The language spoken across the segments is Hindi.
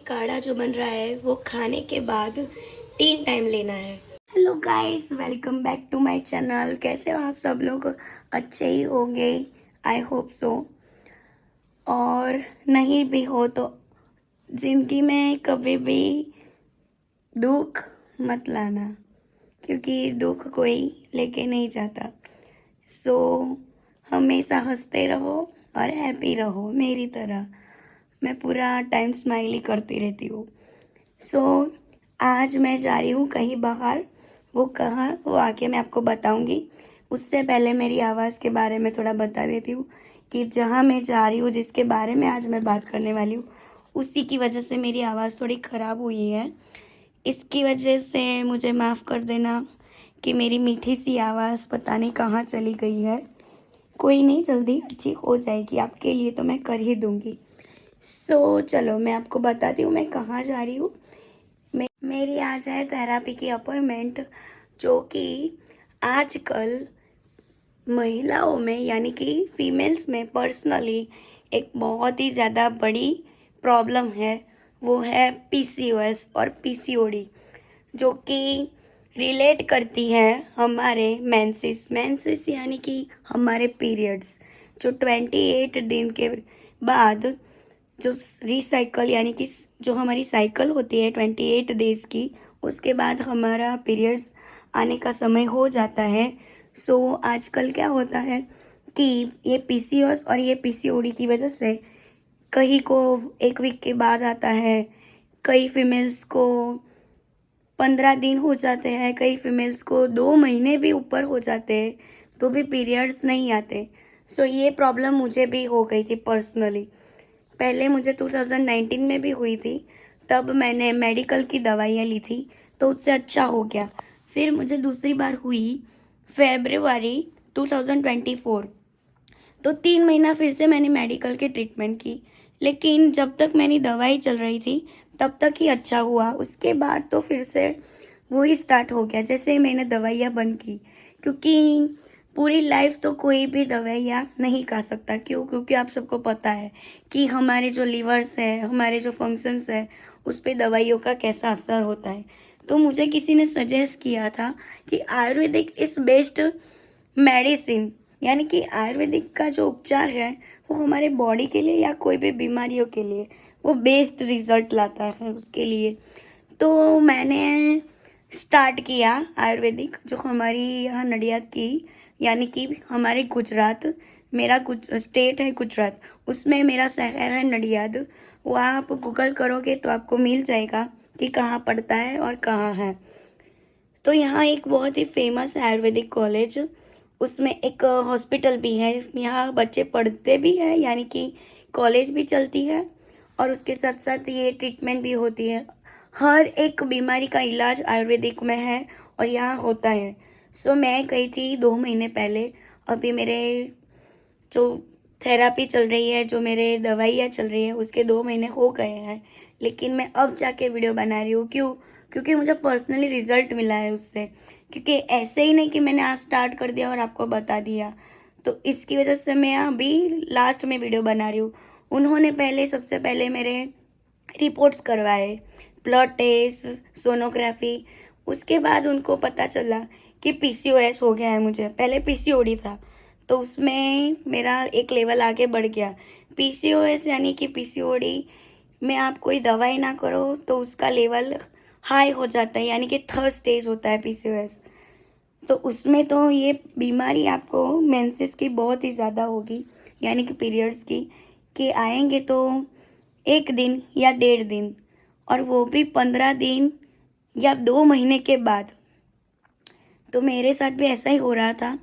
काढ़ा जो बन रहा है वो खाने के बाद 3 टाइम लेना है। Hello guys, welcome back to my channel. कैसे हो आप सब लोग? अच्छे ही होंगे, आई होप सो। और नहीं भी हो तो ज़िंदगी में कभी भी दुख मत लाना, क्योंकि दुख कोई लेके नहीं जाता। सो हमेशा हंसते रहो और हैप्पी रहो मेरी तरह। मैं पूरा टाइम स्माइल ही करती रहती हूँ। सो आज मैं जा रही हूँ कहीं बाहर। वो कहाँ, वो आके मैं आपको बताऊँगी। उससे पहले मेरी आवाज़ के बारे में थोड़ा बता देती हूँ कि जहाँ मैं जा रही हूँ, जिसके बारे में आज मैं बात करने वाली हूँ, उसी की वजह से मेरी आवाज़ थोड़ी ख़राब हुई है। इसकी वजह से मुझे माफ़ कर देना कि मेरी मीठी सी आवाज़ पता नहीं कहाँ चली गई है। कोई नहीं, जल्दी अच्छी हो जाएगी, आपके लिए तो मैं कर ही दूँगी। सो चलो मैं आपको बताती हूँ मैं कहाँ जा रही हूँ। मेरी आज है थेरापी की अपॉइंटमेंट, जो कि आजकल महिलाओं में यानी कि फीमेल्स में पर्सनली एक बहुत ही ज़्यादा बड़ी प्रॉब्लम है। वो है पीसीओएस और पीसीओडी, जो कि रिलेट करती है हमारे मेंसेस यानी कि हमारे पीरियड्स, जो 28 दिन के बाद जो रिसाइकल यानी कि जो हमारी साइकिल होती है 28 डेज की, उसके बाद हमारा पीरियड्स आने का समय हो जाता है। सो आजकल क्या होता है कि ये पीसीओएस और ये पीसीओडी की वजह से कहीं को 1 वीक के बाद आता है, कई फीमेल्स को 15 दिन हो जाते हैं, कई फीमेल्स को 2 महीने भी ऊपर हो जाते हैं तो भी पीरियड्स नहीं आते। सो ये प्रॉब्लम मुझे भी हो गई थी पर्सनली। पहले मुझे 2019 में भी हुई थी, तब मैंने मेडिकल की दवाइयाँ ली थी तो उससे अच्छा हो गया। फिर मुझे दूसरी बार हुई फेब्रुवरी 2024, तो 3 महीना फिर से मैंने मेडिकल की ट्रीटमेंट की, लेकिन जब तक मेरी दवाई चल रही थी तब तक ही अच्छा हुआ। उसके बाद तो फिर से वही स्टार्ट हो गया जैसे ही मैंने दवाइयाँ बंद की, क्योंकि पूरी लाइफ तो कोई भी दवाइयाँ नहीं खा सकता। क्यों? क्योंकि आप सबको पता है कि हमारे जो लीवर्स है, हमारे जो फंक्शंस है, उस पर दवाइयों का कैसा असर होता है। तो मुझे किसी ने सजेस्ट किया था कि आयुर्वेदिक इज़ बेस्ट मेडिसिन, यानी कि आयुर्वेदिक का जो उपचार है वो हमारे बॉडी के लिए या कोई भी बीमारियों के लिए वो बेस्ट रिजल्ट लाता है उसके लिए। तो मैंने स्टार्ट किया आयुर्वेदिक, जो हमारी यहाँ नडियाद की यानी कि हमारे गुजरात, मेरा कुछ स्टेट है गुजरात, उसमें मेरा शहर है नडियाद। वो आप गूगल करोगे तो आपको मिल जाएगा कि कहाँ पड़ता है और कहाँ है। तो यहाँ एक बहुत ही फेमस है आयुर्वेदिक कॉलेज, उसमें एक हॉस्पिटल भी है। यहाँ बच्चे पढ़ते भी हैं, यानी कि कॉलेज भी चलती है और उसके साथ साथ ये ट्रीटमेंट भी होती है। हर एक बीमारी का इलाज आयुर्वेदिक में है और यहाँ होता है। सो मैं गई थी 2 महीने पहले। अभी मेरे जो थेरापी चल रही है, जो मेरे दवाइयाँ चल रही है, उसके 2 महीने हो गए हैं, लेकिन मैं अब जाके वीडियो बना रही हूँ। क्यों? क्योंकि मुझे पर्सनली रिजल्ट मिला है उससे। क्योंकि ऐसे ही नहीं कि मैंने आज स्टार्ट कर दिया और आपको बता दिया, तो इसकी वजह से मैं अभी लास्ट में वीडियो बना रही हूँ। उन्होंने पहले सबसे पहले मेरे रिपोर्ट्स करवाए, ब्लड टेस्ट, सोनोग्राफी। उसके बाद उनको पता चला कि पीसीओएस हो गया है मुझे। पहले पीसीओडी था, तो उसमें मेरा एक लेवल आगे बढ़ गया। पीसीओएस यानी कि पीसीओडी में आप कोई दवाई ना करो तो उसका लेवल हाई हो जाता है, यानी कि 3rd स्टेज होता है पीसीओएस। तो उसमें तो ये बीमारी आपको मेंसेस की बहुत ही ज़्यादा होगी, यानी कि पीरियड्स की, कि आएंगे तो 1 दिन या 1.5 दिन, और वो भी 15 दिन या 2 महीने के बाद। तो मेरे साथ भी ऐसा ही हो रहा था।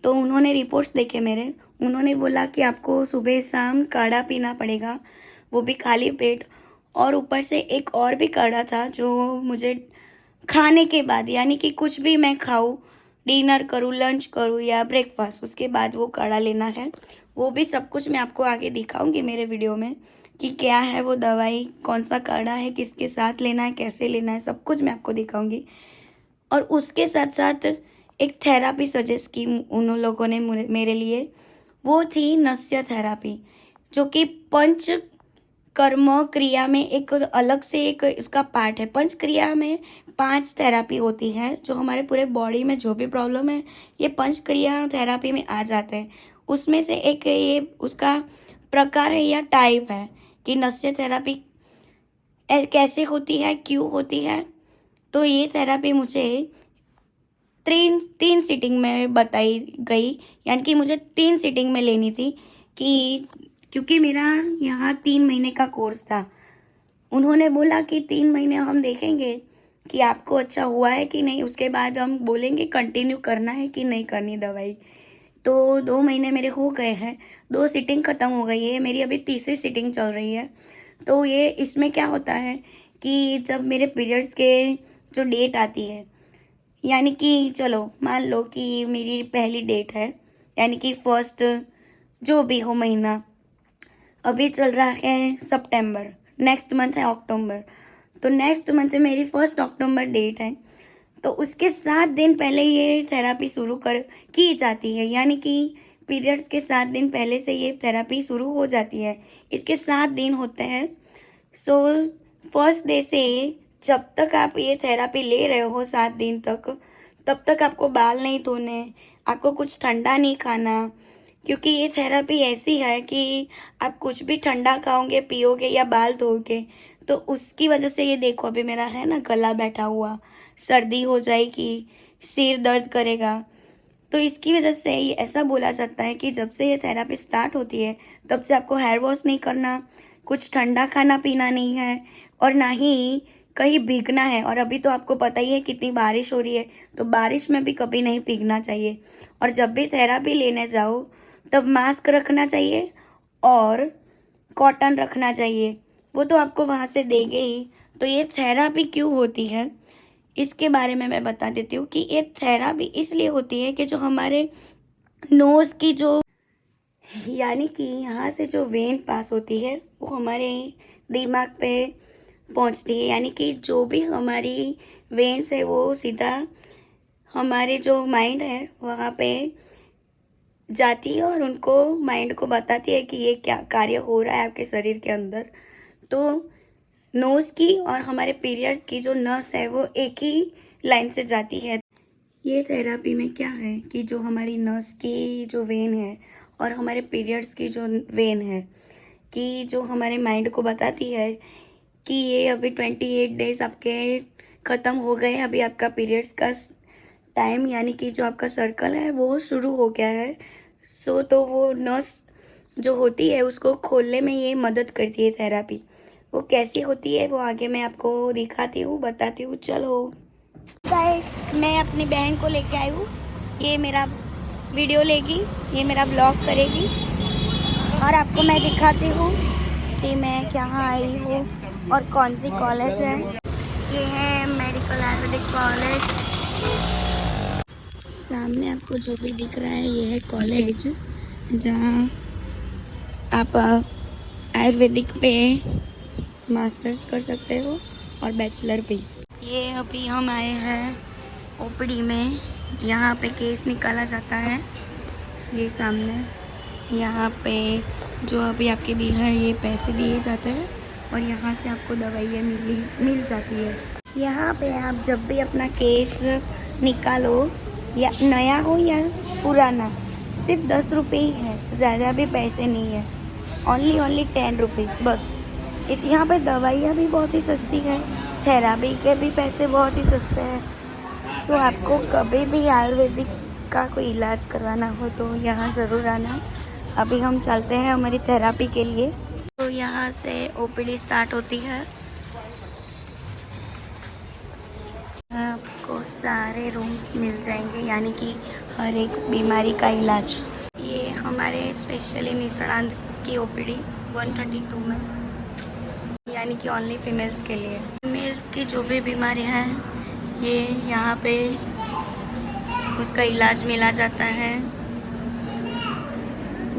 तो उन्होंने रिपोर्ट्स देखे मेरे, उन्होंने बोला कि आपको सुबह शाम काढ़ा पीना पड़ेगा, वो भी खाली पेट। और ऊपर से एक और भी काढ़ा था जो मुझे खाने के बाद, यानी कि कुछ भी मैं खाऊं, डिनर करूं, लंच करूं या ब्रेकफास्ट, उसके बाद वो काढ़ा लेना है। वो भी सब कुछ मैं आपको आगे दिखाऊंगी मेरे वीडियो में कि क्या है वो दवाई, कौन सा काढ़ा है, किसके साथ लेना है, कैसे लेना है, सब कुछ मैं आपको दिखाऊंगी। और उसके साथ साथ एक थेरापी सजेस्ट की उन लोगों ने मेरे लिए, वो थी नस्य थेरापी, जो कि पंच कर्म क्रिया में एक अलग से एक इसका पार्ट है। पंच क्रिया में 5 थेरापी होती है, जो हमारे पूरे बॉडी में जो भी प्रॉब्लम है ये पंच क्रिया थेरापी में आ जाते हैं। उसमें से एक ये उसका प्रकार है या टाइप है कि नस्य थेरापी कैसे होती है, क्यों होती है। तो ये थेरापी मुझे तीन सीटिंग में बताई गई, यानी कि मुझे 3 सीटिंग में लेनी थी कि क्योंकि मेरा यहाँ 3 महीने का कोर्स था। उन्होंने बोला कि 3 महीने हम देखेंगे कि आपको अच्छा हुआ है कि नहीं, उसके बाद हम बोलेंगे कंटिन्यू करना है कि नहीं करनी दवाई। तो 2 महीने मेरे हो गए हैं, 2 सीटिंग ख़त्म हो गई है, मेरी अभी तीसरी सीटिंग चल रही है। तो ये इसमें क्या होता है कि जब मेरे पीरियड्स के जो डेट आती है, यानी कि चलो मान लो कि मेरी पहली डेट है, यानी कि फर्स्ट जो भी हो महीना, अभी चल रहा है सितंबर, नेक्स्ट मंथ है अक्टूबर, तो नेक्स्ट मंथ में मेरी 1 अक्टूबर डेट है। तो उसके 7 दिन पहले ये थेरापी शुरू की जाती है, यानी कि पीरियड्स के 7 दिन पहले से ये थेरापी शुरू हो जाती है। इसके 7 दिन होते हैं। सो फर्स्ट डे से जब तक आप ये थेरापी ले रहे हो 7 दिन तक, तब तक आपको बाल नहीं धोने, आपको कुछ ठंडा नहीं खाना, क्योंकि ये थेरापी ऐसी है कि आप कुछ भी ठंडा खाओगे, पियोगे या बाल धोगे तो उसकी वजह से ये देखो अभी मेरा है ना गला बैठा हुआ, सर्दी हो जाएगी, सिर दर्द करेगा। तो इसकी वजह से ये ऐसा बोला जाता है कि जब से ये थेरापी स्टार्ट होती है तब से आपको हेयर वॉश नहीं करना, कुछ ठंडा खाना पीना नहीं है और ना ही कहीं भीगना है। और अभी तो आपको पता ही है कितनी बारिश हो रही है, तो बारिश में भी कभी नहीं भीगना चाहिए। और जब भी थेरापी लेने जाओ तब मास्क रखना चाहिए और कॉटन रखना चाहिए, वो तो आपको वहाँ से देंगे ही। तो ये थेरापी क्यों होती है इसके बारे में मैं बता देती हूँ कि ये थेरापी इसलिए होती है कि जो हमारे नोज़ की जो, यानी कि यहाँ से जो वेन पास होती है वो हमारे दिमाग पे पहुँचती है, यानी कि जो भी हमारी वेन्स है वो सीधा हमारे जो माइंड है वहाँ पे जाती है और उनको माइंड को बताती है कि ये क्या कार्य हो रहा है आपके शरीर के अंदर। तो नोज़ की और हमारे पीरियड्स की जो नस है वो एक ही लाइन से जाती है। ये थेरापी में क्या है कि जो हमारी नस की जो वेन है और हमारे पीरियड्स की जो वेन है, कि जो हमारे माइंड को बताती है कि ये अभी 28 डेज आपके ख़त्म हो गए, अभी आपका पीरियड्स का टाइम यानी कि जो आपका सर्कल है वो शुरू हो गया है। तो वो नस जो होती है उसको खोलने में ये मदद करती है थेरापी। वो कैसी होती है वो आगे मैं आपको दिखाती हूँ, बताती हूँ। चलो गाइस, मैं अपनी बहन को लेके आई हूँ, ये मेरा वीडियो लेगी, ये मेरा ब्लॉग करेगी और आपको मैं दिखाती हूँ कि मैं कहाँ आई हूँ और कौन सी कॉलेज है। ये है मेडिकल आयुर्वेदिक कॉलेज। सामने आपको जो भी दिख रहा है ये है कॉलेज, जहाँ आप आयुर्वेदिक पे मास्टर्स कर सकते हो और बैचलर भी। ये अभी हम आए हैं ओपीडी में, जहाँ पे केस निकाला जाता है। ये सामने यहाँ पे जो अभी आपके बिल है ये पैसे दिए जाते हैं और यहाँ से आपको दवाइयाँ मिल जाती है। यहाँ पे आप जब भी अपना केस निकालो, या नया हो या पुराना, सिर्फ 10 रुपये ही है, ज़्यादा भी पैसे नहीं है। ओनली 10 रुपीज़ बस। यहाँ पे दवाइयाँ भी बहुत ही सस्ती है, थेरापी के भी पैसे बहुत ही सस्ते हैं। सो आपको कभी भी आयुर्वेदिक का कोई इलाज करवाना हो तो यहाँ ज़रूर आना। अभी हम चलते हैं हमारी थेरापी के लिए। तो यहाँ से ओपीडी स्टार्ट होती है। आपको सारे रूम्स मिल जाएंगे, यानी कि हर एक बीमारी का इलाज। ये हमारे स्पेशली निष्णांत की ओपीडी 132 में, यानी कि ओनली फीमेल्स के लिए। फीमेल्स की जो भी बीमारियां हैं ये यहाँ पे उसका इलाज मिला जाता है।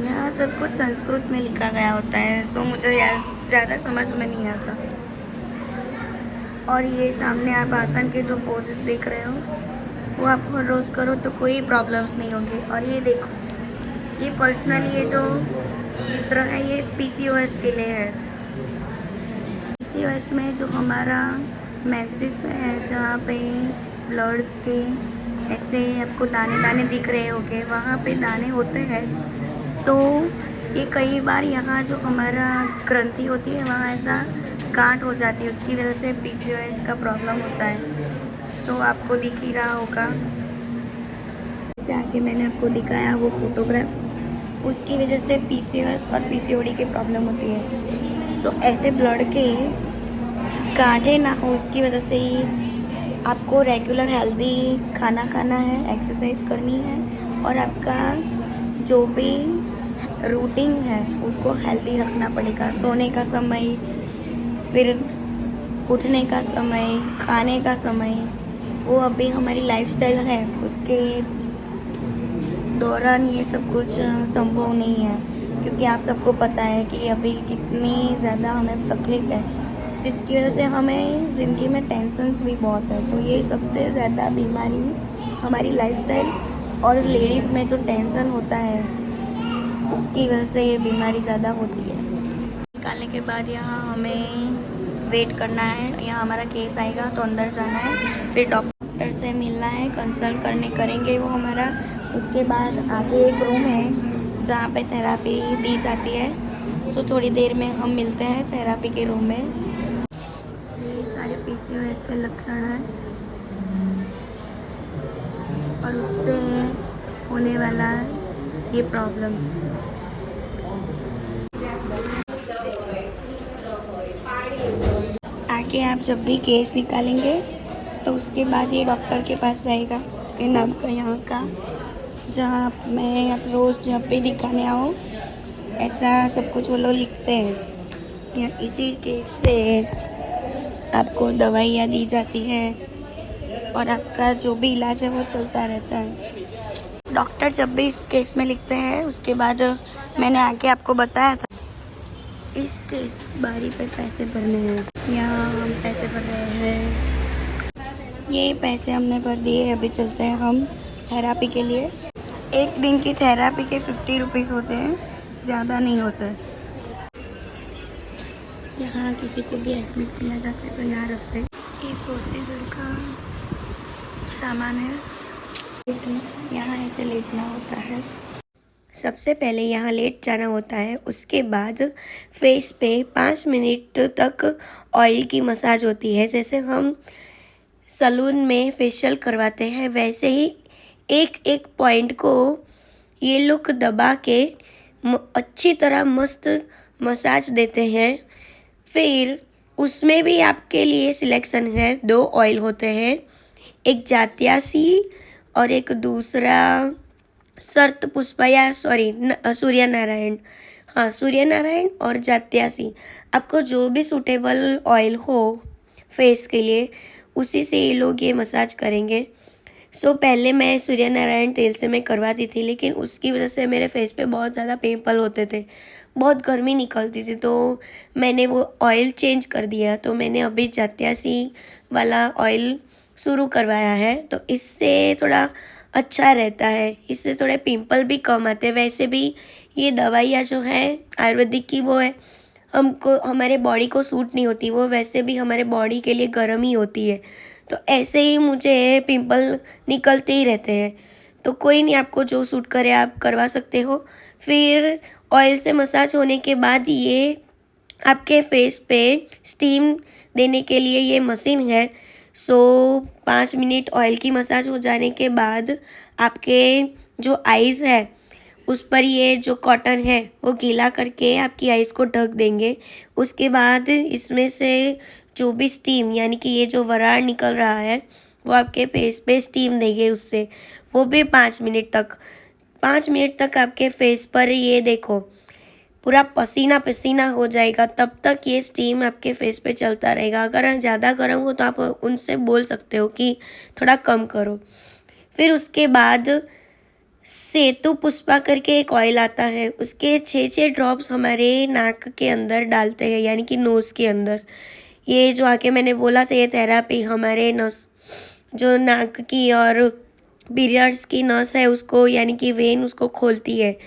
यहाँ सब कुछ संस्कृत में लिखा गया होता है, सो मुझे ज़्यादा समझ में नहीं आता। और ये सामने आप आसन के जो पोजेस देख रहे हो वो आप हर रोज़ करो तो कोई प्रॉब्लम्स नहीं होंगे। और ये देखो, ये पर्सनली ये जो चित्र है ये PCOS के लिए है, PCOS में जो हमारा मेंसेस है, जहाँ पे ब्लड्स के ऐसे आपको दाने दाने दिख रहे होंगे, वहाँ पे दाने होते हैं। तो ये कई बार यहाँ जो हमारा ग्रंथि होती है वहाँ ऐसा गांठ हो जाती है, उसकी वजह से PCOS का प्रॉब्लम होता है। तो आपको दिख ही रहा होगा, जैसे आगे मैंने आपको दिखाया वो फोटोग्राफ, उसकी वजह से PCOS और PCOD की प्रॉब्लम होती है। सो ऐसे ब्लड के गांठे ना हो, उसकी वजह से ही आपको रेगुलर हेल्दी खाना खाना है, एक्सरसाइज करनी है, और आपका जो भी रूटीन है उसको हेल्दी रखना पड़ेगा। सोने का समय, फिर उठने का समय, खाने का समय, वो अभी हमारी लाइफस्टाइल है उसके दौरान ये सब कुछ संभव नहीं है, क्योंकि आप सबको पता है कि अभी कितनी ज़्यादा हमें तकलीफ़ है, जिसकी वजह से हमें ज़िंदगी में टेंशन्स भी बहुत है। तो ये सबसे ज़्यादा बीमारी हमारी लाइफस्टाइल और लेडीज़ में जो टेंशन होता है उसकी वजह से ये बीमारी ज़्यादा होती है। निकालने के बाद यहाँ हमें वेट करना है, यहाँ हमारा केस आएगा तो अंदर जाना है, फिर डॉक्टर से मिलना है, कंसल्ट करेंगे वो हमारा। उसके बाद आगे एक रूम है जहाँ पे थेरापी दी जाती है। सो थोड़ी देर में हम मिलते हैं थेरापी के रूम में। ये सारे PCOS के लक्षण हैं और उससे होने वाला ये प्रॉब्लम्स। आके आप जब भी केस निकालेंगे तो उसके बाद ये डॉक्टर के पास जाएगा, के नाम का यहाँ का, जहाँ आप रोज़ जब भी दिखाने आओ, ऐसा सब कुछ वो लोग लिखते हैं। या इसी केस से आपको दवाइयाँ दी जाती है और आपका जो भी इलाज है वो चलता रहता है। डॉक्टर जब भी इस केस में लिखते हैं, उसके बाद मैंने आके आपको बताया था इस केस बारी पे पैसे भरने हैं। यहाँ हम पैसे भर रहे हैं, ये पैसे हमने भर दिए। अभी चलते हैं हम थेरापी के लिए। एक दिन की थेरापी के 50 रुपीज़ होते हैं, ज़्यादा नहीं होते। यहाँ किसी को भी एडमिट किया जाता है तो यहाँ रखते हैं। ये प्रोसीजर का सामान है, यहाँ ऐसे लेटना होता है। सबसे पहले यहाँ लेट जाना होता है, उसके बाद फेस पे 5 मिनट तक ऑयल की मसाज होती है। जैसे हम सलून में फेशियल करवाते हैं वैसे ही एक एक पॉइंट को ये लोग दबा के अच्छी तरह मस्त मसाज देते हैं। फिर उसमें भी आपके लिए सिलेक्शन है, 2 ऑयल होते हैं, एक जात्यासी और एक दूसरा सर्त पुष्पा या सूर्य नारायण। हाँ, सूर्य नारायण और जात्यासी। आपको जो भी सूटेबल ऑयल हो फेस के लिए उसी से ये लोग ये मसाज करेंगे। सो पहले मैं सूर्य नारायण तेल से मैं करवाती थी, लेकिन उसकी वजह से मेरे फेस पे बहुत ज़्यादा पिंपल होते थे, बहुत गर्मी निकलती थी, तो मैंने वो ऑयल चेंज कर दिया। तो मैंने अभी जात्यासी वाला ऑयल शुरू करवाया है, तो इससे थोड़ा अच्छा रहता है, इससे थोड़े पिंपल भी कम आते हैं। वैसे भी ये दवाइयाँ जो है आयुर्वेदिक की, वो है हमको हमारे बॉडी को सूट नहीं होती, वो वैसे भी हमारे बॉडी के लिए गर्म ही होती है। तो ऐसे ही मुझे पिंपल निकलते ही रहते हैं। तो कोई नहीं, आपको जो सूट करे आप करवा सकते हो। फिर ऑयल से मसाज होने के बाद ये आपके फेस पे स्टीम देने के लिए ये मशीन है। सो 5 मिनट ऑयल की मसाज हो जाने के बाद आपके जो आइज़ है उस पर ये जो कॉटन है वो गीला करके आपकी आइज़ को ढक देंगे। उसके बाद इसमें से जो भी स्टीम, यानी कि ये जो वराड़ निकल रहा है वो आपके फेस पे स्टीम देंगे उससे, वो भी 5 मिनट तक। 5 मिनट तक आपके फेस पर ये देखो पूरा पसीना पसीना हो जाएगा, तब तक ये स्टीम आपके फेस पे चलता रहेगा। अगर ज़्यादा गर्म हो तो आप उनसे बोल सकते हो कि थोड़ा कम करो। फिर उसके बाद सेतु पुष्पा करके एक ऑयल आता है, उसके 6 ड्रॉप्स हमारे नाक के अंदर डालते हैं, यानी कि नोज़ के अंदर। ये जो आके मैंने बोला था, ये थेरापी हमारे नस जो नाक की और पीरियड्स की नस है उसको, यानी कि वेन, उसको खोलती है।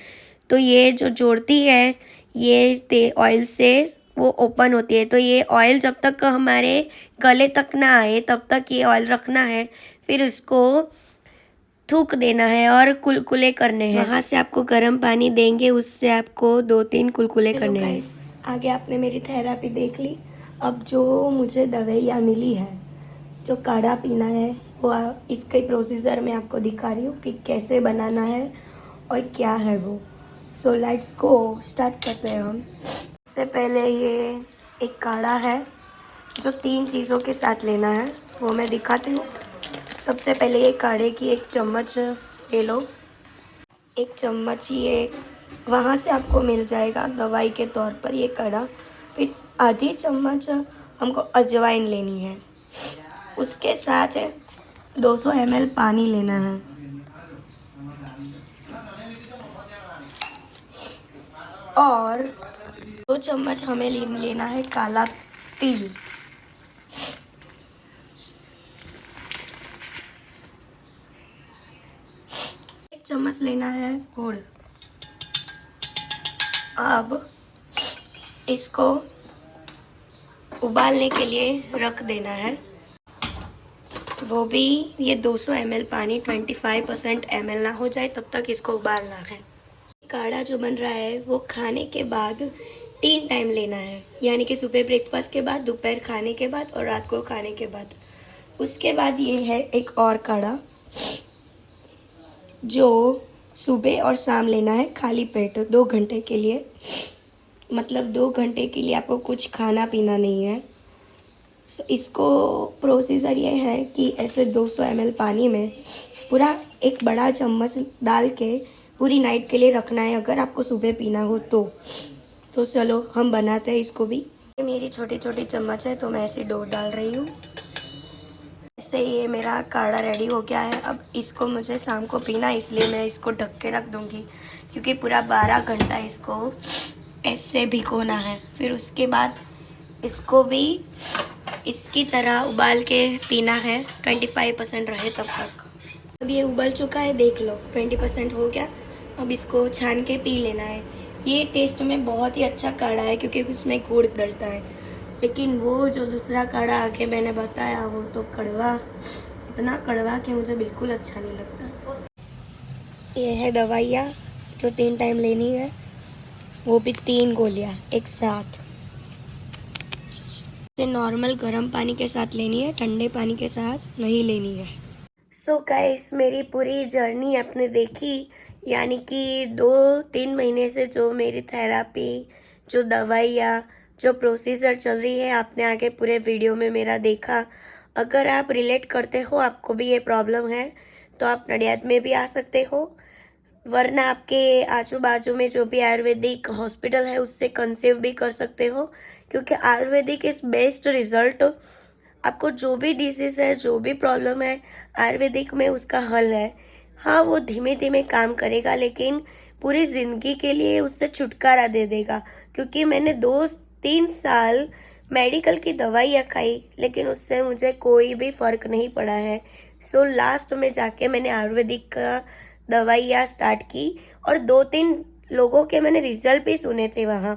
तो ये जो जोड़ती है ये ऑयल से वो ओपन होती है। तो ये ऑयल जब तक हमारे गले तक ना आए तब तक ये ऑयल रखना है, फिर इसको थूक देना है और कुलकुले करने हैं। वहाँ से आपको गर्म पानी देंगे, उससे आपको 2-3 कुलकुले करने हैं। आगे आपने मेरी थेरेपी देख ली। अब जो मुझे दवाइयाँ मिली है, जो काढ़ा पीना है, वो इसके प्रोसीजर में आपको दिखा रही हूँ कि कैसे बनाना है और क्या है वो। सो लेट्स गो, स्टार्ट करते हैं हम। सबसे पहले ये एक काढ़ा है जो 3 चीज़ों के साथ लेना है, वो मैं दिखाती हूँ। सबसे पहले ये काढ़े की 1 चम्मच ले लो। 1 चम्मच ये वहाँ से आपको मिल जाएगा दवाई के तौर पर ये काढ़ा। फिर आधी चम्मच हमको अजवाइन लेनी है। उसके साथ 200 ml पानी लेना है। और 2 चम्मच हमें लेना है काला तिल। 1 चम्मच लेना है गुड़। अब इसको उबालने के लिए रख देना है, वो भी ये 200 ml पानी 25% ml ना हो जाए तब तक इसको उबालना है। काढ़ा जो बन रहा है वो खाने के बाद 3 टाइम लेना है, यानी कि सुबह ब्रेकफास्ट के बाद, दोपहर खाने के बाद और रात को खाने के बाद। उसके बाद ये है एक और काढ़ा जो सुबह और शाम लेना है खाली पेट 2 घंटे के लिए। मतलब 2 घंटे के लिए आपको कुछ खाना पीना नहीं है। सो इसको प्रोसीजर ये है कि ऐसे 200 ml पानी में पूरा एक बड़ा चम्मच डाल के पूरी नाइट के लिए रखना है, अगर आपको सुबह पीना हो तो चलो हम बनाते हैं इसको भी। मेरी छोटी छोटी चम्मच है तो मैं ऐसे डो डाल रही हूँ। इससे ये मेरा काढ़ा रेडी हो गया है। अब इसको मुझे शाम को पीना है, इसलिए मैं इसको ढक के रख दूँगी, क्योंकि पूरा 12 घंटा इसको ऐसे भिगोना है। फिर उसके बाद इसको भी इसकी तरह उबाल के पीना है, 25% रहे तब तक। अब ये उबल चुका है, देख लो 20% हो गया। अब इसको छान के पी लेना है। ये टेस्ट में बहुत ही अच्छा काढ़ा है क्योंकि उसमें गुड़ डलता है, लेकिन वो जो दूसरा काढ़ा आगे मैंने बताया वो तो कड़वा, इतना कड़वा कि मुझे बिल्कुल अच्छा नहीं लगता। ये है दवाइयाँ जो 3 टाइम लेनी है, वो भी 3 गोलियाँ एक साथ। से नॉर्मल गर्म पानी के साथ लेनी है, ठंडे पानी के साथ नहीं लेनी है। सो गाइस, मेरी पूरी जर्नी आपने देखी, यानी कि 2-3 महीने से जो मेरी थेरेपी, जो दवाइयाँ, जो प्रोसीजर चल रही है, आपने आगे पूरे वीडियो में मेरा देखा। अगर आप रिलेट करते हो, आपको भी ये प्रॉब्लम है, तो आप नडियाद में भी आ सकते हो, वरना आपके आजू बाजू में जो भी आयुर्वेदिक हॉस्पिटल है उससे कंसीव भी कर सकते हो, क्योंकि आयुर्वेदिक इज़ बेस्ट रिजल्ट। आपको जो भी डिजीज़ है, जो भी प्रॉब्लम है, आयुर्वेदिक में उसका हल है। हाँ, वो धीमे धीमे काम करेगा, लेकिन पूरी ज़िंदगी के लिए उससे छुटकारा दे देगा। क्योंकि मैंने 2-3 साल मेडिकल की दवाइयाँ खाई, लेकिन उससे मुझे कोई भी फ़र्क नहीं पड़ा है। सो लास्ट में जाके मैंने आयुर्वेदिक का दवाइयाँ स्टार्ट की, और 2-3 लोगों के मैंने रिजल्ट भी सुने थे वहाँ,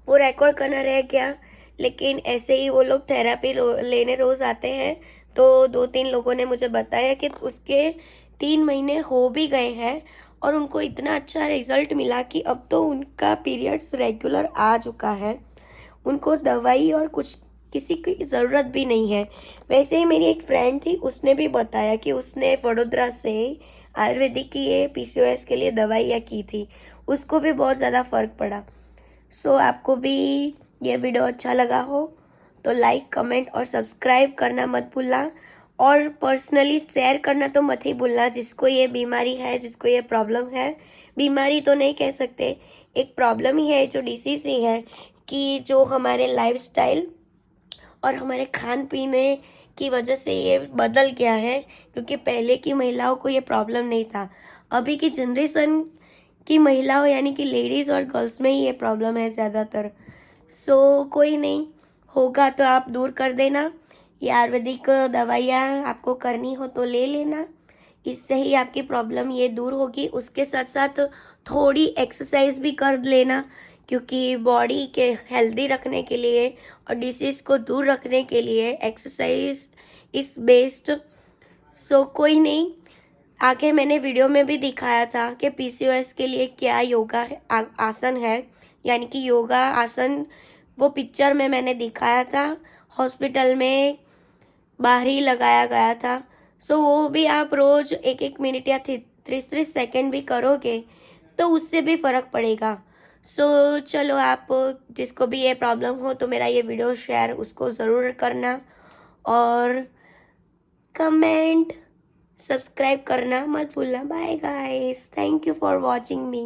वो रिकॉर्ड करना रह गया। लेकिन ऐसे ही वो लोग थेरेपी लेने रोज़ आते हैं, तो 2-3 लोगों ने मुझे बताया कि उसके 3 महीने हो भी गए हैं और उनको इतना अच्छा रिजल्ट मिला कि अब तो उनका पीरियड्स रेगुलर आ चुका है, उनको दवाई और कुछ किसी की ज़रूरत भी नहीं है। वैसे ही मेरी एक फ्रेंड थी, उसने भी बताया कि उसने वडोदरा से आयुर्वेदिक की ये PCOS के लिए दवाइयाँ की थी, उसको भी बहुत ज़्यादा फ़र्क पड़ा। सो आपको भी ये वीडियो अच्छा लगा हो तो लाइक, कमेंट और सब्सक्राइब करना मत भूलना, और पर्सनली शेयर करना तो मत ही भूलना। जिसको ये बीमारी है, जिसको ये प्रॉब्लम है, बीमारी तो नहीं कह सकते, एक प्रॉब्लम ही है, जो डिसीज़ ही है, कि जो हमारे लाइफस्टाइल और हमारे खान पीने की वजह से ये बदल गया है। क्योंकि पहले की महिलाओं को ये प्रॉब्लम नहीं था, अभी की जनरेशन की महिलाओं यानी कि लेडीज़ और गर्ल्स में ही ये प्रॉब्लम है ज़्यादातर। सो कोई नहीं, होगा तो आप दूर कर देना। ये आयुर्वेदिक दवाइयाँ आपको करनी हो तो ले लेना, इससे ही आपकी प्रॉब्लम ये दूर होगी। उसके साथ साथ थोड़ी एक्सरसाइज भी कर लेना, क्योंकि बॉडी के हेल्दी रखने के लिए और डिसीज़ को दूर रखने के लिए एक्सरसाइज इज़ बेस्ट। सो कोई नहीं, आगे मैंने वीडियो में भी दिखाया था कि पीसीओएस के लिए क्या योगा आसन है, यानी कि योगा आसन वो पिक्चर में मैंने दिखाया था, हॉस्पिटल में बाहर ही लगाया गया था। सो वो भी आप रोज़ 1-1 मिनट या 30-30 सेकेंड भी करोगे तो उससे भी फ़र्क पड़ेगा। सो चलो, आप जिसको भी ये प्रॉब्लम हो तो मेरा ये वीडियो शेयर उसको ज़रूर करना, और कमेंट सब्सक्राइब करना मत भूलना। Bye guys, thank you for watching me.